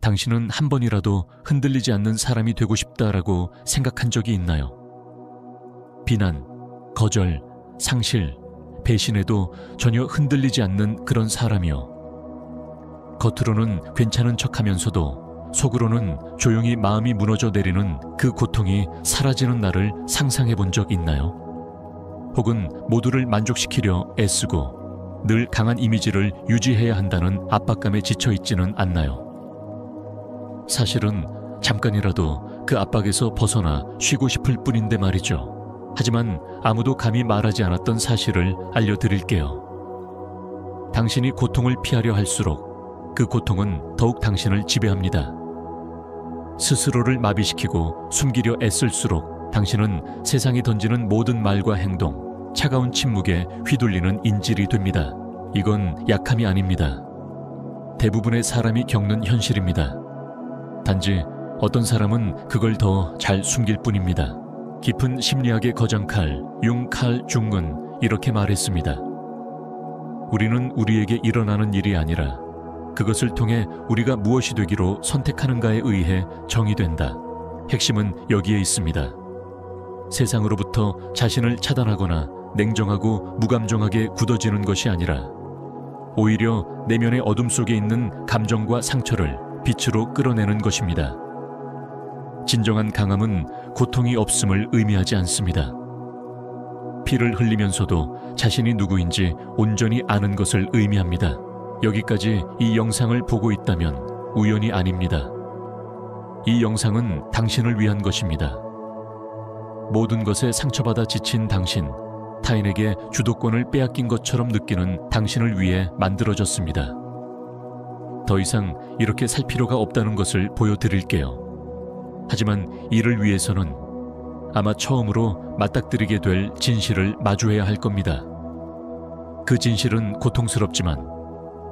당신은 한 번이라도 흔들리지 않는 사람이 되고 싶다라고 생각한 적이 있나요? 비난, 거절, 상실, 배신에도 전혀 흔들리지 않는 그런 사람이요. 겉으로는 괜찮은 척하면서도 속으로는 조용히 마음이 무너져 내리는 그 고통이 사라지는 날을 상상해 본 적 있나요? 혹은 모두를 만족시키려 애쓰고 늘 강한 이미지를 유지해야 한다는 압박감에 지쳐 있지는 않나요? 사실은 잠깐이라도 그 압박에서 벗어나 쉬고 싶을 뿐인데 말이죠. 하지만 아무도 감히 말하지 않았던 사실을 알려드릴게요. 당신이 고통을 피하려 할수록 그 고통은 더욱 당신을 지배합니다. 스스로를 마비시키고 숨기려 애쓸수록 당신은 세상이 던지는 모든 말과 행동, 차가운 침묵에 휘둘리는 인질이 됩니다. 이건 약함이 아닙니다. 대부분의 사람이 겪는 현실입니다. 단지 어떤 사람은 그걸 더 잘 숨길 뿐입니다. 깊은 심리학의 거장칼 융칼 중은 이렇게 말했습니다. 우리는 우리에게 일어나는 일이 아니라 그것을 통해 우리가 무엇이 되기로 선택하는가에 의해 정의된다. 핵심은 여기에 있습니다. 세상으로부터 자신을 차단하거나 냉정하고 무감정하게 굳어지는 것이 아니라 오히려 내면의 어둠 속에 있는 감정과 상처를 빛으로 끌어내는 것입니다. 진정한 강함은 고통이 없음을 의미하지 않습니다. 피를 흘리면서도 자신이 누구인지 온전히 아는 것을 의미합니다. 여기까지 이 영상을 보고 있다면 우연이 아닙니다. 이 영상은 당신을 위한 것입니다. 모든 것에 상처받아 지친 당신, 타인에게 주도권을 빼앗긴 것처럼 느끼는 당신을 위해 만들어졌습니다. 더 이상 이렇게 살 필요가 없다는 것을 보여드릴게요. 하지만 이를 위해서는 아마 처음으로 맞닥뜨리게 될 진실을 마주해야 할 겁니다. 그 진실은 고통스럽지만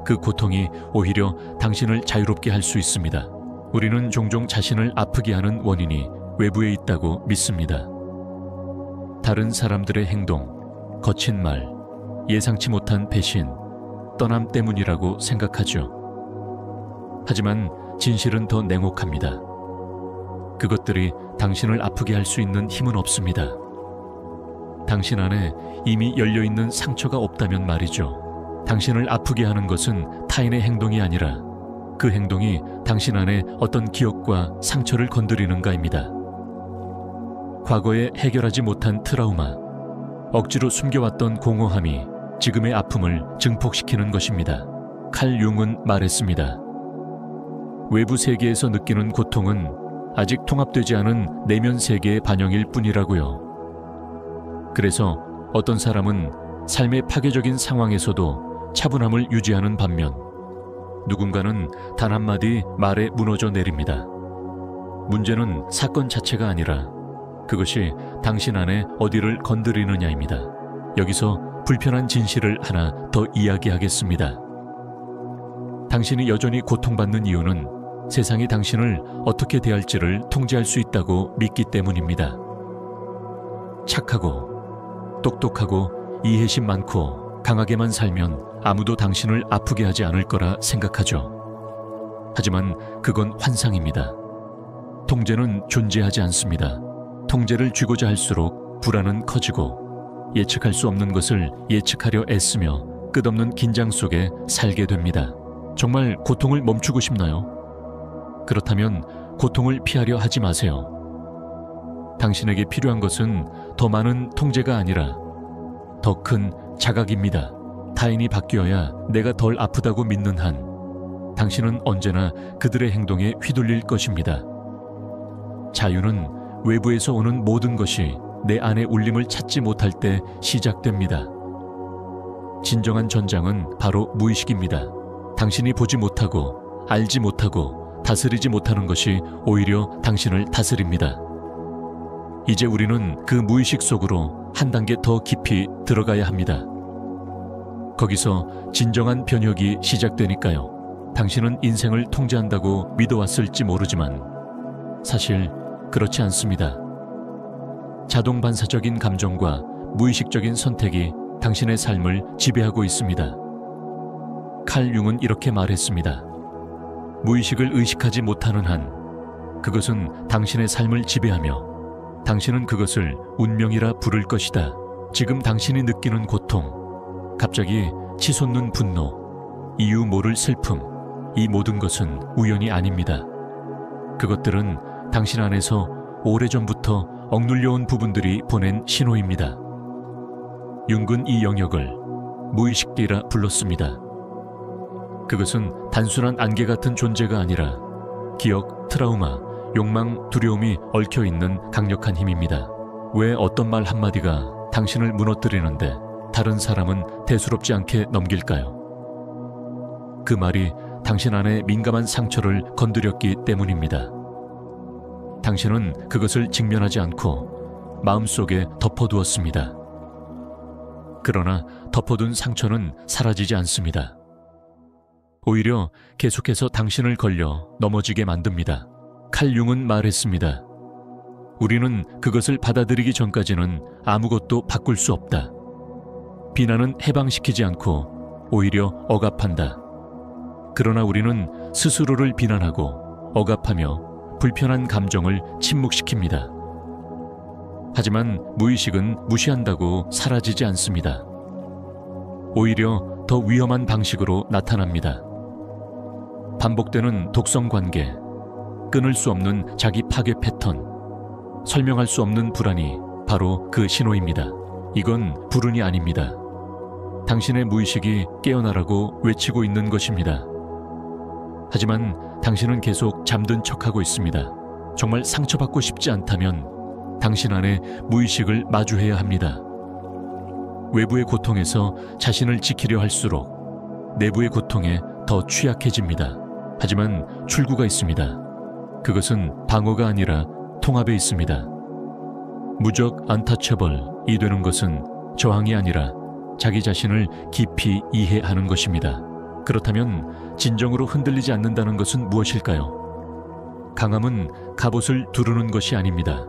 그 고통이 오히려 당신을 자유롭게 할 수 있습니다. 우리는 종종 자신을 아프게 하는 원인이 외부에 있다고 믿습니다. 다른 사람들의 행동, 거친 말, 예상치 못한 배신, 떠남 때문이라고 생각하죠. 하지만 진실은 더 냉혹합니다. 그것들이 당신을 아프게 할 수 있는 힘은 없습니다. 당신 안에 이미 열려있는 상처가 없다면 말이죠. 당신을 아프게 하는 것은 타인의 행동이 아니라 그 행동이 당신 안에 어떤 기억과 상처를 건드리는가입니다. 과거에 해결하지 못한 트라우마, 억지로 숨겨왔던 공허함이 지금의 아픔을 증폭시키는 것입니다. 칼 융은 말했습니다. 외부 세계에서 느끼는 고통은 아직 통합되지 않은 내면 세계의 반영일 뿐이라고요. 그래서 어떤 사람은 삶의 파괴적인 상황에서도 차분함을 유지하는 반면 누군가는 단 한마디 말에 무너져 내립니다. 문제는 사건 자체가 아니라 그것이 당신 안에 어디를 건드리느냐입니다. 여기서 불편한 진실을 하나 더 이야기하겠습니다. 당신이 여전히 고통받는 이유는 세상이 당신을 어떻게 대할지를 통제할 수 있다고 믿기 때문입니다. 착하고 똑똑하고 이해심 많고 강하게만 살면 아무도 당신을 아프게 하지 않을 거라 생각하죠. 하지만 그건 환상입니다. 통제는 존재하지 않습니다. 통제를 쥐고자 할수록 불안은 커지고 예측할 수 없는 것을 예측하려 애쓰며 끝없는 긴장 속에 살게 됩니다. 정말 고통을 멈추고 싶나요? 그렇다면 고통을 피하려 하지 마세요. 당신에게 필요한 것은 더 많은 통제가 아니라 더 큰 자각입니다. 타인이 바뀌어야 내가 덜 아프다고 믿는 한 당신은 언제나 그들의 행동에 휘둘릴 것입니다. 자유는 외부에서 오는 모든 것이 내 안의 울림을 찾지 못할 때 시작됩니다. 진정한 전장은 바로 무의식입니다. 당신이 보지 못하고 알지 못하고 다스리지 못하는 것이 오히려 당신을 다스립니다. 이제 우리는 그 무의식 속으로 한 단계 더 깊이 들어가야 합니다. 거기서 진정한 변혁이 시작되니까요. 당신은 인생을 통제한다고 믿어왔을지 모르지만 사실 그렇지 않습니다. 자동 반사적인 감정과 무의식적인 선택이 당신의 삶을 지배하고 있습니다. 칼 융은 이렇게 말했습니다. 무의식을 의식하지 못하는 한 그것은 당신의 삶을 지배하며 당신은 그것을 운명이라 부를 것이다. 지금 당신이 느끼는 고통, 갑자기 치솟는 분노, 이유 모를 슬픔, 이 모든 것은 우연이 아닙니다. 그것들은 당신 안에서 오래전부터 억눌려온 부분들이 보낸 신호입니다. 융은 이 영역을 무의식계라 불렀습니다. 그것은 단순한 안개 같은 존재가 아니라 기억, 트라우마, 욕망, 두려움이 얽혀있는 강력한 힘입니다. 왜 어떤 말 한마디가 당신을 무너뜨리는데 다른 사람은 대수롭지 않게 넘길까요? 그 말이 당신 안에 민감한 상처를 건드렸기 때문입니다. 당신은 그것을 직면하지 않고 마음속에 덮어두었습니다. 그러나 덮어둔 상처는 사라지지 않습니다. 오히려 계속해서 당신을 걸려 넘어지게 만듭니다. 칼 융은 말했습니다. 우리는 그것을 받아들이기 전까지는 아무것도 바꿀 수 없다. 비난은 해방시키지 않고 오히려 억압한다. 그러나 우리는 스스로를 비난하고 억압하며 불편한 감정을 침묵시킵니다. 하지만 무의식은 무시한다고 사라지지 않습니다. 오히려 더 위험한 방식으로 나타납니다. 반복되는 독성 관계, 끊을 수 없는 자기 파괴 패턴, 설명할 수 없는 불안이 바로 그 신호입니다. 이건 불운이 아닙니다. 당신의 무의식이 깨어나라고 외치고 있는 것입니다. 하지만 당신은 계속 잠든 척하고 있습니다. 정말 상처받고 싶지 않다면 당신 안에 무의식을 마주해야 합니다. 외부의 고통에서 자신을 지키려 할수록 내부의 고통에 더 취약해집니다. 하지만 출구가 있습니다. 그것은 방어가 아니라 통합에 있습니다. 무적 untouchable이 되는 것은 저항이 아니라 자기 자신을 깊이 이해하는 것입니다. 그렇다면 진정으로 흔들리지 않는다는 것은 무엇일까요? 강함은 갑옷을 두르는 것이 아닙니다.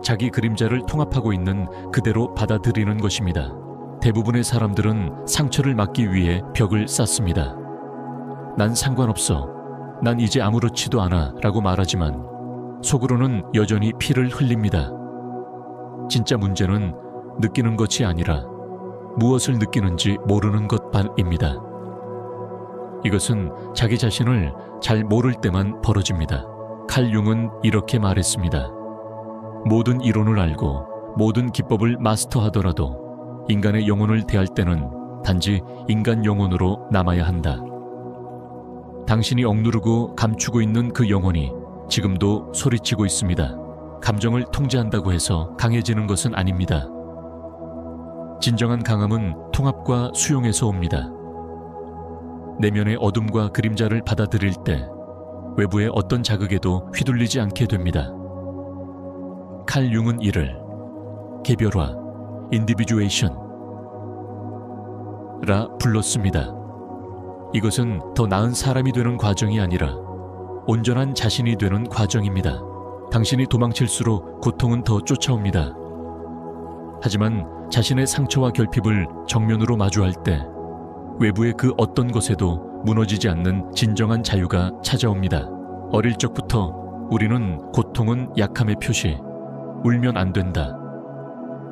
자기 그림자를 통합하고 있는 그대로 받아들이는 것입니다. 대부분의 사람들은 상처를 막기 위해 벽을 쌓습니다. 난 상관없어. 난 이제 아무렇지도 않아 라고 말하지만 속으로는 여전히 피를 흘립니다. 진짜 문제는 느끼는 것이 아니라 무엇을 느끼는지 모르는 것만입니다. 이것은 자기 자신을 잘 모를 때만 벌어집니다. 칼 융은 이렇게 말했습니다. 모든 이론을 알고 모든 기법을 마스터하더라도 인간의 영혼을 대할 때는 단지 인간 영혼으로 남아야 한다. 당신이 억누르고 감추고 있는 그 영혼이 지금도 소리치고 있습니다. 감정을 통제한다고 해서 강해지는 것은 아닙니다. 진정한 강함은 통합과 수용에서 옵니다. 내면의 어둠과 그림자를 받아들일 때 외부의 어떤 자극에도 휘둘리지 않게 됩니다. 칼 융은 이를 개별화, 인디비주에이션 라 불렀습니다. 이것은 더 나은 사람이 되는 과정이 아니라 온전한 자신이 되는 과정입니다. 당신이 도망칠수록 고통은 더 쫓아옵니다. 하지만 자신의 상처와 결핍을 정면으로 마주할 때 외부의 그 어떤 것에도 무너지지 않는 진정한 자유가 찾아옵니다. 어릴 적부터 우리는 고통은 약함의 표시, 울면 안 된다,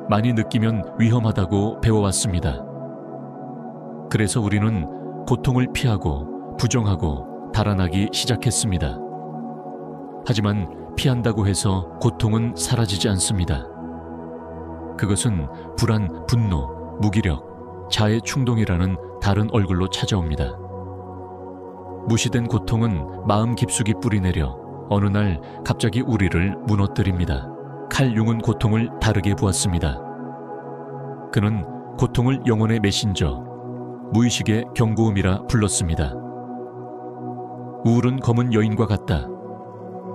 많이 느끼면 위험하다고 배워왔습니다. 그래서 우리는 고통을 피하고 부정하고 달아나기 시작했습니다. 하지만 피한다고 해서 고통은 사라지지 않습니다. 그것은 불안, 분노, 무기력, 자해 충동이라는 다른 얼굴로 찾아옵니다. 무시된 고통은 마음 깊숙이 뿌리내려 어느 날 갑자기 우리를 무너뜨립니다. 칼 융은 고통을 다르게 보았습니다. 그는 고통을 영혼의 메신저, 무의식의 경고음이라 불렀습니다. 우울은 검은 여인과 같다.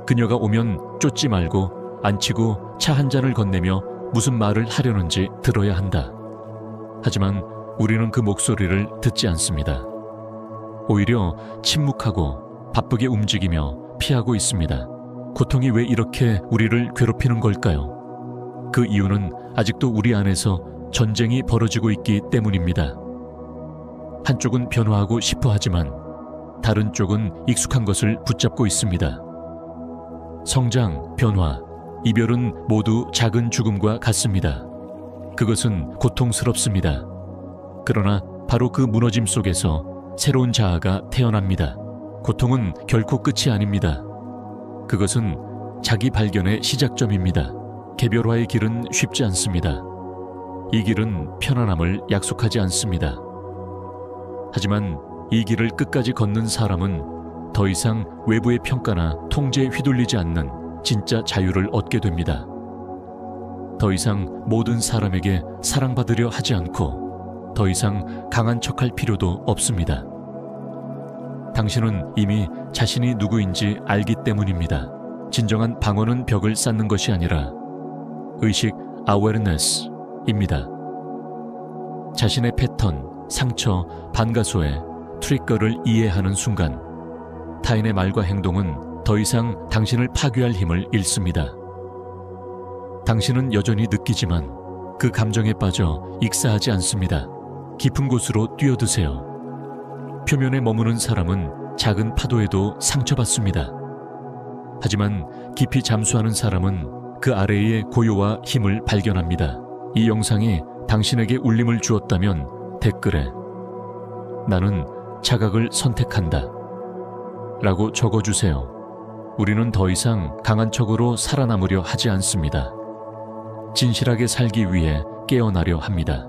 그녀가 오면 쫓지 말고 앉히고 차 한 잔을 건네며 무슨 말을 하려는지 들어야 한다. 하지만 우리는 그 목소리를 듣지 않습니다. 오히려 침묵하고 바쁘게 움직이며 피하고 있습니다. 고통이 왜 이렇게 우리를 괴롭히는 걸까요? 그 이유는 아직도 우리 안에서 전쟁이 벌어지고 있기 때문입니다. 한쪽은 변화하고 싶어 하지만 다른 쪽은 익숙한 것을 붙잡고 있습니다. 성장, 변화, 이별은 모두 작은 죽음과 같습니다. 그것은 고통스럽습니다. 그러나 바로 그 무너짐 속에서 새로운 자아가 태어납니다. 고통은 결코 끝이 아닙니다. 그것은 자기 발견의 시작점입니다. 개별화의 길은 쉽지 않습니다. 이 길은 편안함을 약속하지 않습니다. 하지만 이 길을 끝까지 걷는 사람은 더 이상 외부의 평가나 통제에 휘둘리지 않는 진짜 자유를 얻게 됩니다. 더 이상 모든 사람에게 사랑받으려 하지 않고 더 이상 강한 척할 필요도 없습니다. 당신은 이미 자신이 누구인지 알기 때문입니다. 진정한 방어는 벽을 쌓는 것이 아니라 의식 awareness입니다. 자신의 패턴, 상처, 반가소의 트리거를 이해하는 순간 타인의 말과 행동은 더 이상 당신을 파괴할 힘을 잃습니다. 당신은 여전히 느끼지만 그 감정에 빠져 익사하지 않습니다. 깊은 곳으로 뛰어드세요. 표면에 머무는 사람은 작은 파도에도 상처받습니다. 하지만 깊이 잠수하는 사람은 그 아래의 고요와 힘을 발견합니다. 이 영상이 당신에게 울림을 주었다면 댓글에 나는 자각을 선택한다 라고 적어주세요. 우리는 더 이상 강한 척으로 살아남으려 하지 않습니다. 진실하게 살기 위해 깨어나려 합니다.